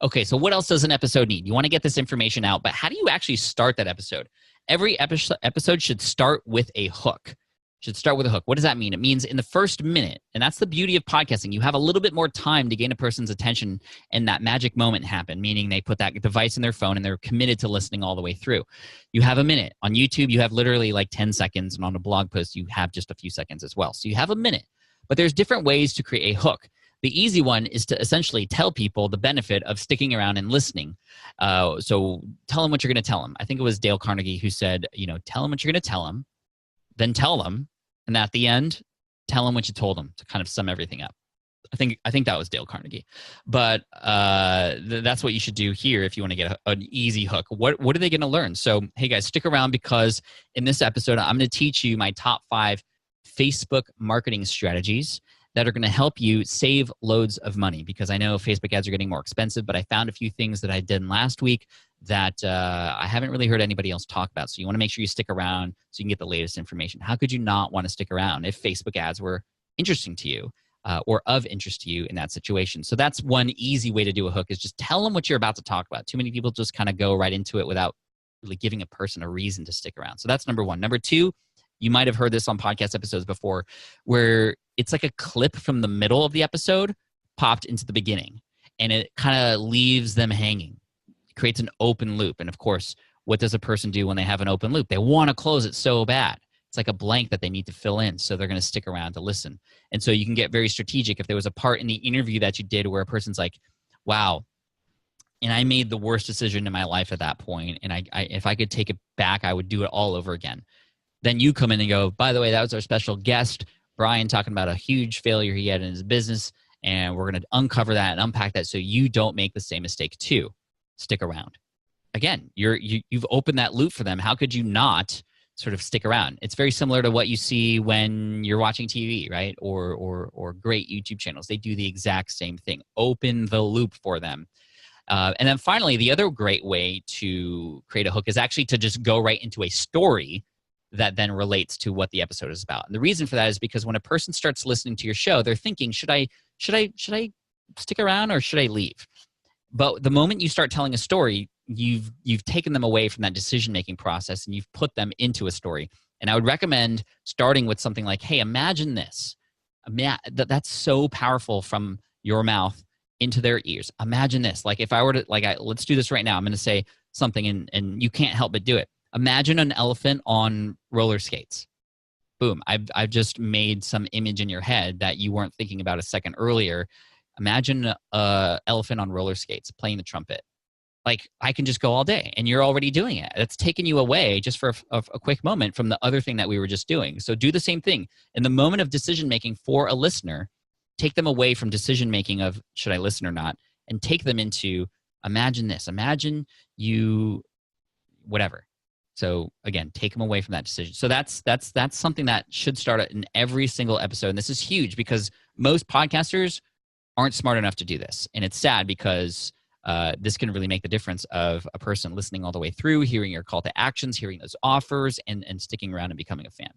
Okay, so what else does an episode need? You want to get this information out, but how do you actually start that episode? Every episode should start with a hook. Should start with a hook. What does that mean? It means in the first minute, and that's the beauty of podcasting. You have a little bit more time to gain a person's attention and that magic moment happen, meaning they put that device in their phone and they're committed to listening all the way through. You have a minute. On YouTube, you have literally like 10 seconds, and on a blog post, you have just a few seconds as well. So you have a minute, but there's different ways to create a hook. The easy one is to essentially tell people the benefit of sticking around and listening. So tell them what you're going to tell them. I think it was Dale Carnegie who said, tell them what you're going to tell them, then tell them, and at the end, tell them what you told them to kind of sum everything up. I think that was Dale Carnegie. But that's what you should do here if you want to get an easy hook. What are they going to learn? So, hey guys, stick around because in this episode, I'm going to teach you my top 5 Facebook marketing strategies that are going to help you save loads of money, because I know Facebook ads are getting more expensive, but I found a few things that I did last week that I haven't really heard anybody else talk about. So you want to make sure you stick around so you can get the latest information. How could you not want to stick around if Facebook ads were interesting to you or of interest to you in that situation? So that's one easy way to do a hook, is just tell them what you're about to talk about. Too many people just kind of go right into it without really giving a person a reason to stick around. So that's number one. Number two, you might have heard this on podcast episodes before, where it's like a clip from the middle of the episode popped into the beginning, and it kind of leaves them hanging. It creates an open loop. And of course, what does a person do when they have an open loop? They want to close it so bad. It's like a blank that they need to fill in, so they're going to stick around to listen. And so you can get very strategic. If there was a part in the interview that you did where a person's like, wow, and I made the worst decision in my life at that point, and I if I could take it back, I would do it all over again. Then you come in and go, by the way, that was our special guest, Brian, talking about a huge failure he had in his business, and we're going to uncover that and unpack that so you don't make the same mistake too. Stick around. Again, you've opened that loop for them. How could you not sort of stick around? It's very similar to what you see when you're watching TV, right? Or great YouTube channels. They do the exact same thing. Open the loop for them. And then finally, the other great way to create a hook is actually to just go right into a story that then relates to what the episode is about. And the reason for that is because when a person starts listening to your show, they're thinking, should I stick around or should I leave? But the moment you start telling a story, you've taken them away from that decision-making process and you've put them into a story. And I would recommend starting with something like, hey, imagine this. That's so powerful from your mouth into their ears. Imagine this. Like if I were to, let's do this right now. I'm going to say something and you can't help but do it. Imagine an elephant on roller skates. Boom. I've just made some image in your head that you weren't thinking about a second earlier. Imagine an elephant on roller skates playing the trumpet. Like I can just go all day and you're already doing it. It's taken you away just for a quick moment from the other thing that we were just doing. So do the same thing. In the moment of decision-making for a listener, take them away from decision-making of should I listen or not, and take them into imagine this. Imagine you, whatever. So again, take them away from that decision. So that's something that should start in every single episode. And this is huge because most podcasters aren't smart enough to do this. And it's sad because this can really make the difference of a person listening all the way through, hearing your call to actions, hearing those offers, and sticking around and becoming a fan.